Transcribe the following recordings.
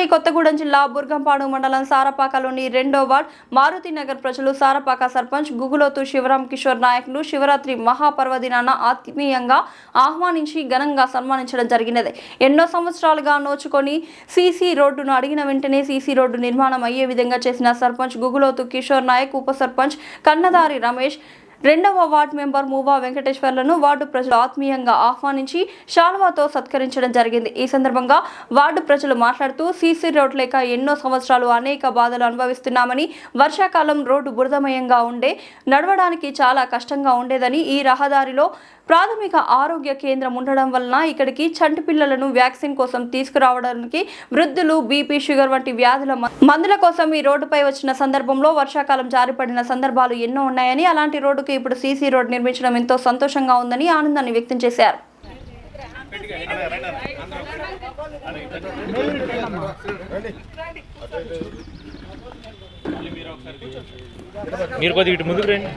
భద్రాద్రి కొత్తగూడెం జిల్లా బుర్గంపాడు మండలం సారపాకలోని 2వ వార్డ్ మారుతినగర్ ప్రజలు సారపాక సర్పంచ్ గుగులోతు శివరాం కిషోర్ నాయకులు శివరాత్రి మహాపర్వదినాన ఆత్మీయంగా ఆహ్వానించి ఘనంగా సన్మానించడం జరిగినది. ఎన్నో సంవత్సరాలుగా నోచుకొని సీసీ రోడ్డును అడిగిన వెంటనే సీసీ రోడ్డు నిర్మాణం అయ్యే విధంగా చేసిన సర్పంచ్ గుగులోతు కిషోర్ నాయక్, ఉప సర్పంచ్ కన్నదారి రమేష్, 2వ వార్డ్ మెంబర్ మూవా వెంకటేశ్వర్లను వార్డు ప్రజలు ఆత్మీయంగా ఆహ్వానించి శాలువాతో సత్కరించడం జరిగింది. ఈ సందర్భంగా వార్డు ప్రజలు మాట్లాడుతూ సీసీ రోడ్ లేక ఎన్నో సంవత్సరాలు అనేక బాధలు అనుభవిస్తున్నామని, వర్షాకాలం రోడ్డు బురదమయంగా ఉండే నడవడానికి చాలా కష్టంగా ఉండేదని, ఈ రహదారిలో ప్రాథమిక ఆరోగ్య కేంద్రం ఉండడం వలన ఇక్కడికి చంటి పిల్లలను వ్యాక్సిన్ కోసం తీసుకురావడానికి, వృద్ధులు బీపీ, షుగర్ వంటి వ్యాధుల మందుల కోసం ఈ రోడ్డుపై వచ్చిన సందర్భంలో వర్షాకాలం జారిపడిన సందర్భాలు ఎన్నో ఉన్నాయని, అలాంటి రోడ్డుకు ఇప్పుడు సీసీ రోడ్ నిర్మించడం ఎంతో సంతోషంగా ఉందని ఆనందాన్ని వ్యక్తం చేశారు. మీరు కొద్దిగా ఇటు ముందుకు రండి.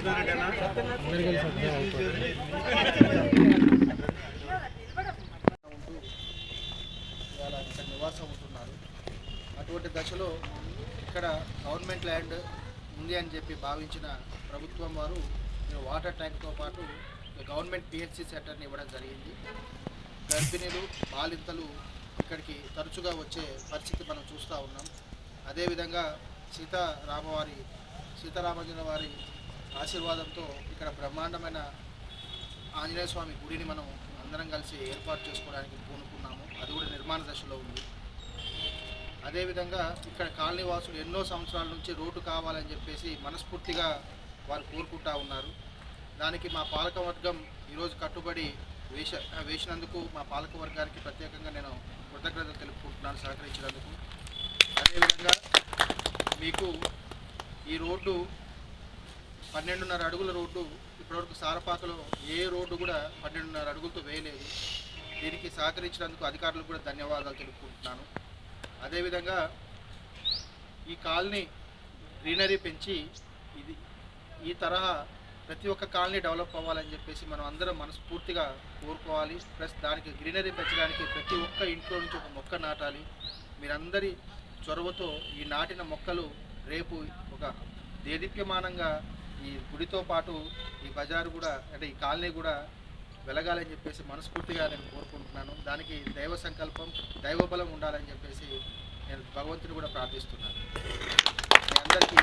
నివాసం ఉంటున్నారు. అటువంటి దశలో ఇక్కడ గవర్నమెంట్ ల్యాండ్ ఉంది అని చెప్పి భావించిన ప్రభుత్వం వారు వాటర్ ట్యాంక్తో పాటు గవర్నమెంట్ పిహెచ్సి సెంటర్ని ఇవ్వడం జరిగింది. గర్భిణీలు, బాలింతలు ఇక్కడికి తరచుగా వచ్చే పరిస్థితి మనం చూస్తూ ఉన్నాం. అదేవిధంగా సీతారామజన వారి ఆశీర్వాదంతో ఇక్కడ బ్రహ్మాండమైన ఆంజనేయ స్వామి గుడిని మనం అందరం కలిసి ఏర్పాటు చేసుకోవడానికి పూనుకున్నాము. అది కూడా నిర్మాణ దశలో ఉంది. అదేవిధంగా ఇక్కడ కాలనీ వాసులు ఎన్నో సంవత్సరాల నుంచి రోడ్డు కావాలని చెప్పేసి మనస్ఫూర్తిగా వారు కోరుకుంటూ ఉన్నారు. దానికి మా పాలకవర్గం ఈరోజు కట్టుబడి వేసినందుకు మా పాలకవర్గానికి ప్రత్యేకంగా నేను కృతజ్ఞతలు తెలుపుకుంటున్నాను సహకరించినందుకు. అదేవిధంగా మీకు ఈ రోడ్డు 12.5 అడుగుల రోడ్డు ఇప్పటివరకు సారపాకలో ఏ రోడ్డు కూడా 12.5 అడుగులతో వేయలేదు. దీనికి సహకరించినందుకు అధికారులకు కూడా ధన్యవాదాలు తెలుపుకుంటున్నాను. అదేవిధంగా ఈ కాలనీ గ్రీనరీ పెంచి ఈ తరహా ప్రతి ఒక్క కాలనీ డెవలప్ అవ్వాలని చెప్పేసి మనం అందరం మనస్ఫూర్తిగా కోరుకోవాలి. ప్లస్ దానికి గ్రీనరీ పెంచడానికి ప్రతి ఒక్క ఇంట్లో నుంచి ఒక మొక్క నాటాలి. మీరందరి చొరవతో ఈ నాటిన మొక్కలు రేపు ఒక దేదీప్యమానంగా ఈ గుడితో పాటు ఈ బజారు కూడా అంటే ఈ కాలనీ కూడా వెలగాలని చెప్పేసి మనస్ఫూర్తిగా నేను కోరుకుంటున్నాను. దానికి దైవ సంకల్పం, దైవబలం ఉండాలని చెప్పేసి నేను భగవంతుని కూడా ప్రార్థిస్తున్నాను. మీ అందరికీ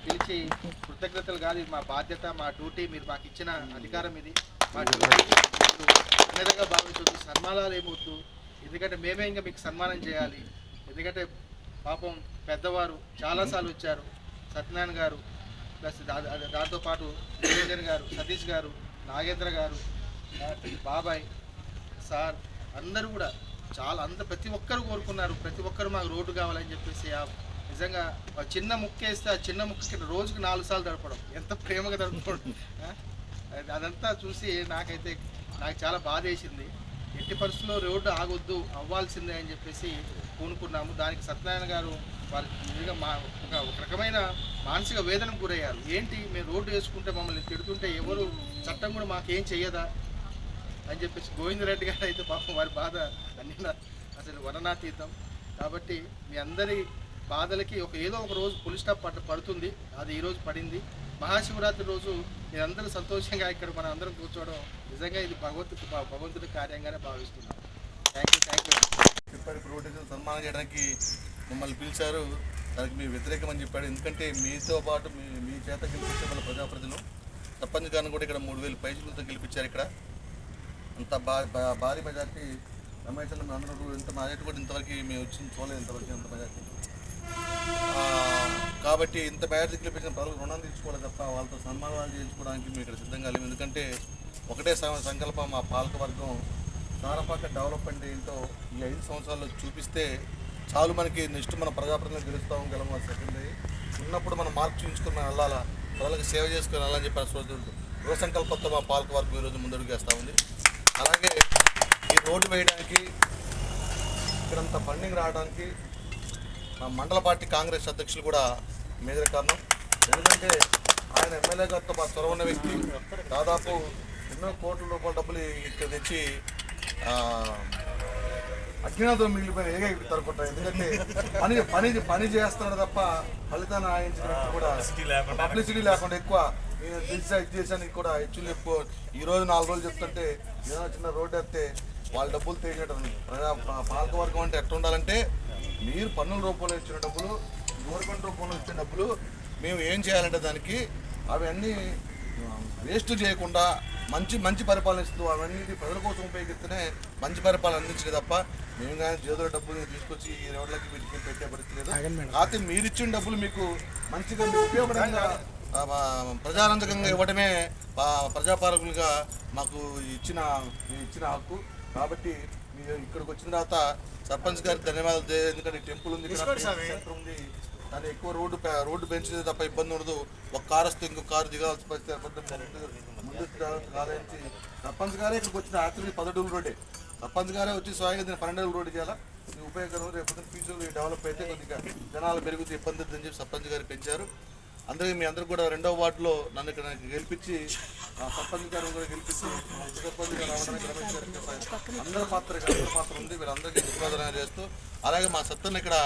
పిలిచి కృతజ్ఞతలు కాదు, ఇది మా బాధ్యత, మా డ్యూటీ. మీరు మాకు ఇచ్చిన అధికారం ఇది, మా డ్యూటీ. విధంగా భావించవద్దు, సన్మానాలు ఏమొద్దు. ఎందుకంటే మేమే ఇంకా మీకు సన్మానం చేయాలి. ఎందుకంటే పాపం పెద్దవారు చాలాసార్లు వచ్చారు. సత్యనారాయణ గారు ప్లస్ దాంతోపాటు నిరంజన్ గారు, సతీష్ గారు, నాగేంద్ర గారు, బాబాయ్ సార్ అందరూ కూడా ప్రతి ఒక్కరు కోరుకున్నారు. ప్రతి ఒక్కరు మాకు రోడ్డు కావాలని చెప్పేసి నిజంగా చిన్న ముక్క వేస్తే ఆ చిన్న ముక్కకి రోజుకి 4 సార్లు తడపడం, ఎంత ప్రేమగా తడపడం, అదంతా చూసి నాకు చాలా బాధ వేసింది. ఎట్టి పరిస్థితుల్లో రోడ్డు ఆగొద్దు, అవ్వాల్సిందే అని చెప్పేసి పూనుకున్నాము. దానికి సత్యనారాయణ గారు వాళ్ళు నిజంగా ఒక రకమైన మానసిక వేదనకు గురయ్యారు. ఏంటి మేము రోడ్డు వేసుకుంటే మమ్మల్ని తిడుతుంటే ఎవరు చట్టం కూడా మాకేం చెయ్యదా అని చెప్పేసి గోవిందరెడ్డి గారు అయితే పాపం వారి బాధ అన్ని అసలు వర్ణనాతీతం. కాబట్టి మీ అందరి బాధలకి ఏదో ఒక రోజు ఫుల్ స్టాప్ పడుతుంది. అది ఈరోజు పడింది. మహాశివరాత్రి రోజు మీరందరూ సంతోషంగా ఇక్కడ మనం అందరం కూర్చోవడం నిజంగా ఇది భగవంతుడి కార్యంగానే భావిస్తున్నాం. Thank you. రోడ్డు సన్మానం చేయడానికి మమ్మల్ని పిలిచారు. దానికి మీరు వ్యతిరేకమని చెప్పాడు. ఎందుకంటే మీతో పాటు మీ చేత గెలిపించే వాళ్ళ ప్రజాప్రతినిధులు సర్పంచ్ గారిని కూడా ఇక్కడ 3000 పైసలతో గెలిపించారు. ఇక్కడ అంత భారీ మెజార్టీ రమేష్ అన్న అందరూ ఇంత మెజార్టీ కూడా ఇంతవరకు మేము వచ్చింది చూడలేదు. ఇంతవరకు ఇంత మెజార్టీ కాబట్టి ఇంత మెజార్టీ గెలిపించిన ప్రజలు రుణం తీర్చుకోవాలి తప్ప వాళ్ళతో సన్మానాలు చేయించుకోవడానికి మేము ఇక్కడ సిద్ధంగా లేము. ఎందుకంటే ఒకటే సంకల్పం, మా పాలకవర్గం సారపాక డెవలప్మెంట్ ఏంటో ఈ 5 సంవత్సరాల్లో చూపిస్తే చాలు. మనకి నెక్స్ట్ మన ప్రజాప్రతినిధులు గెలుస్తాం గెలవ సెకండ్ ఉన్నప్పుడు మనం మార్పు చూపించుకుని మనం వెళ్ళాలా, ప్రజలకు సేవ చేసుకుని వెళ్ళాలని చెప్పి దృఢ సంకల్పంతో మా పాలకవర్గం ఈరోజు ముందడుగు వేస్తూ ఉంది. అలాగే ఈ రోడ్డు వేయడానికి ఇక్కడంత ఫండింగ్ రావడానికి మా మండల పార్టీ కాంగ్రెస్ అధ్యక్షులు కూడా మేజర్ కారణం. ఎందుకంటే ఆయన ఎమ్మెల్యే గారితో మా చొరవ ఉన్న వ్యక్తి దాదాపు ఎన్నో కోట్ల రూపాయల డబ్బులు ఇక్కడ తెచ్చి అజ్ఞాతం మిగిలిపోయిన ఏగా ఇప్పుడు తరుకుంటారు. ఎందుకంటే పని చేస్తున్నాడు తప్ప ఫలితాన్ని ఆయించడానికి కూడా పబ్లిసిటీ లేకుండా ఎక్కువ దేశానికి కూడా హెచ్చులు ఎక్కువ. ఈ రోజు 4 రోజులు చెప్తుంటే ఏదైనా చిన్న రోడ్డు వేస్తే వాళ్ళ డబ్బులు తేగటం. పాలకవర్గం అంటే ఎట్లా ఉండాలంటే మీరు పన్నుల రూపంలో ఇచ్చిన డబ్బులు, గవర్నమెంట్ రూపంలో ఇచ్చిన డబ్బులు మేము ఏం చేయాలంటే దానికి అవన్నీ వేస్ట్ చేయకుండా మంచి పరిపాలన ఇస్తూ అవన్నీ ప్రజల కోసం ఉపయోగిస్తేనే మంచి పరిపాలన అందించలేదు తప్ప మేము కానీ చేతుల డబ్బులు తీసుకొచ్చి ఈ రోడ్లకి వీటికి పెట్టే పరిస్థితి లేదు. కాకపోతే మీరు ఇచ్చిన డబ్బులు మీకు మంచిగా మీకు ఉపయోగపడంగా ప్రజారంజకంగా ఇవ్వడమే ప్రజాపాలకులుగా మాకు ఇచ్చిన హక్కు. కాబట్టి మీరు ఇక్కడికి వచ్చిన తర్వాత సర్పంచ్ గారికి ధన్యవాదాలు. ఎందుకంటే టెంపుల్ ఉంది, సెంటర్ ఉంది, దాన్ని ఎక్కువ రోడ్డు పెంచితే తప్ప ఇబ్బంది ఉండదు. ఒక కారు వస్తే ఇంకో కారు దిగాల్సిన పరిస్థితి ముందు ఆలోచించి సర్పంచ్ గారే ఇక్కడికి వచ్చిన యాక్చువల్లీ 10 అడుగుల రోడ్డే. సర్పంచ్ గారే వచ్చి స్వయంగా దీన్ని 12 అడుగుల రోడ్డు చేయాలా, ఇది ఉపయోగకరం, రేపు ఫ్యూచర్లో డెవలప్ అయితే కొద్దిగా జనాలు పెరుగుతూ ఇబ్బంది అని చెప్పి సర్పంచ్ గారు పెంచారు. అందరికీ మీ అందరూ కూడా 2వ వార్డులో నన్ను ఇక్కడ గెలిపించి సర్పంచ్ గారు కూడా గెలిపించి సర్పంచ్ గారు రావడానికి రమేష్ గారికి అందరి పాత్ర ఉంది. వీళ్ళందరికీ ధన్యవాదాలు చేస్తూ, అలాగే మా సత్తన్న ఇక్కడ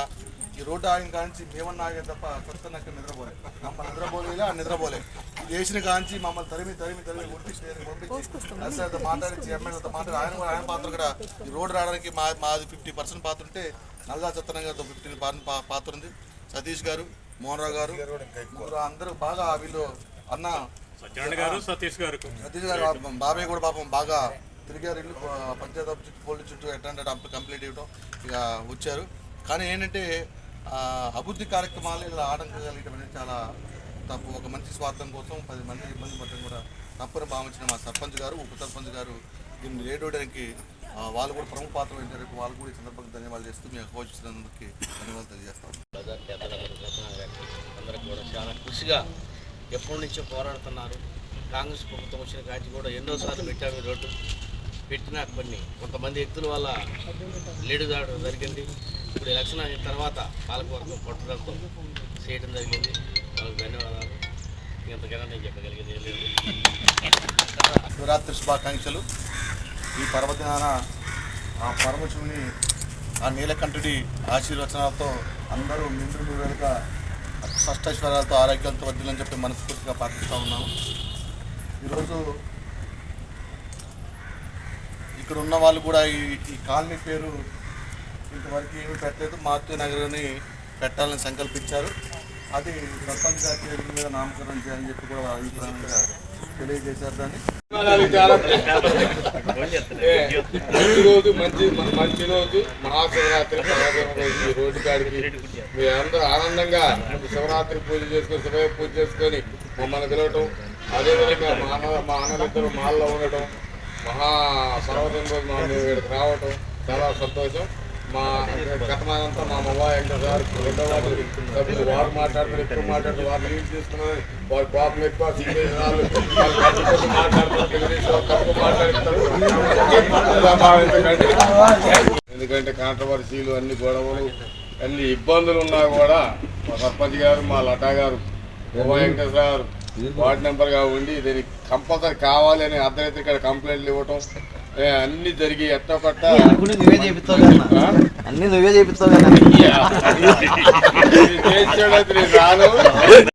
ఈ రోడ్డు ఆగిన కాంచి మేమన్నా ఆగే తప్ప సత్తన్న ఇక్కడ నిద్రపోలేదు. మమ్మల్ని నిద్రపోలేదు, ఆ నిద్రపోలేదు. చేసిన కాంచి మమ్మల్ని తరిమి పంపించి మాట్లాడించి ఎమ్మెల్యేతో మాట్లాడి ఆయన పాత్ర కూడా ఈ రోడ్డు రావడానికి మాది 50% పాత్ర ఉంటే నల్లా సత్తన్న గారితో 50% పాత్ర ఉంది. సతీష్ గారు, మోహన్ రావు గారు అందరూ బాగా వీళ్ళు అన్న సతీష్ గారు బాబాయ్ కూడా పాపం బాగా తిరిగారు. ఇల్లు పంచాయతీ చుట్టూ పోలీసు చుట్టూ ఎట్లా కంప్లీట్ ఇవ్వడం ఇక వచ్చారు. కానీ ఏంటంటే అభివృద్ధి కార్యక్రమాలు ఇలా ఆటంకం కలిగడం అనేది చాలా తప్పు. ఒక మంచి స్వార్థం కోసం 10 మంది ఇబ్బంది పడడం కూడా తప్పని భావించిన మా సర్పంచ్ గారు, ఉప సర్పంచ్ గారు దీన్ని రేడోయడానికి వాళ్ళు కూడా ప్రముఖ పాత్ర వహించారు. వాళ్ళు కూడా ఈ సందర్భంగా ధన్యవాదాలు చేస్తూ మీ ఆహ్వానించినందుకు ధన్యవాదాలు తెలియజేస్తాం. అందరికి కూడా చాలా కృషిగా ఎప్పటి నుంచో పోరాడుతున్నారు. కాంగ్రెస్ ప్రభుత్వం వచ్చిన కాంచి కూడా ఎన్నోసార్లు పెట్టాము రోడ్డు. పెట్టినా కొంతమంది వ్యక్తుల వల్ల లేడు దాడడం జరిగింది. ఇప్పుడు ఎలక్షన్ అయిన తర్వాత పాలకవర్గం పట్టుదలతో చేయడం జరిగింది. వాళ్ళకి ధన్యవాదాలు. ఇంతకైనా నేను చెప్పగలిగేది ఏం లేదు. శివరాత్రి శుభాకాంక్షలు. ఈ పర్వదినాన ఆ పరమశివుని ఆ నీలకంఠుడి ఆశీర్వచనాలతో అందరూ నిండు నూరేలుగా షష్టైశ్వర్యాలతో ఆరోగ్యాలతో వర్ధిల్లని చెప్పి మనస్ఫూర్తిగా ప్రార్థిస్తూ ఉన్నాము. ఈరోజు ఇక్కడ ఉన్న వాళ్ళు కూడా ఈ కాలనీ పేరు ఇంతవరకు ఏమీ పెట్టలేదు. మారుతి నగర్ అని పెట్టాలని సంకల్పించారు. అది సర్పంచ్ గారి పేరు మీద నామకరణం చేయాలని చెప్పి కూడా అభిప్రాయంగా తెలియజేశారు. దాన్ని మంచి రోజు మహాశివరాత్రి రోజు ఈ రోడ్డు కాడికి మీ అందరూ ఆనందంగా శివరాత్రి పూజ చేసుకొని శివ పూజ చేసుకొని మమ్మల్ని పిలవటం, అదేవిధంగా మా అన్నలిద్దరూ మాల్లో ఉండటం, మహా పర్వతం రోజు మేము ఇక్కడికి రావటం చాలా సంతోషం. మా గతమానంతా మా మొబైల్ వెంకటేశ్వర గారు 2వ వార్డు సభ్యులు వారు మాట్లాడుతారు, ఎక్కువ మాట్లాడుతూ వారు లీడ్ చేసుకున్నారు. వారి కోపం ఎక్కువ ఎందుకంటే కాంట్రవర్సీలు అన్ని గొడవలు అన్ని ఇబ్బందులు ఉన్నా కూడా మా సర్పంచ్ గారు, మా లటా గారు, మొబైల్ వెంకటేశ్వర గారు వార్డు మెంబర్గా ఉండి దీనికి కంపల్సరీ కావాలి అని అర్ధరాత్రి ఇక్కడ కంప్లైంట్లు ఇవ్వటం అన్ని జరిగి ఎట్టో పట్ట అన్ని నువ్వే చేపిస్తావు రాను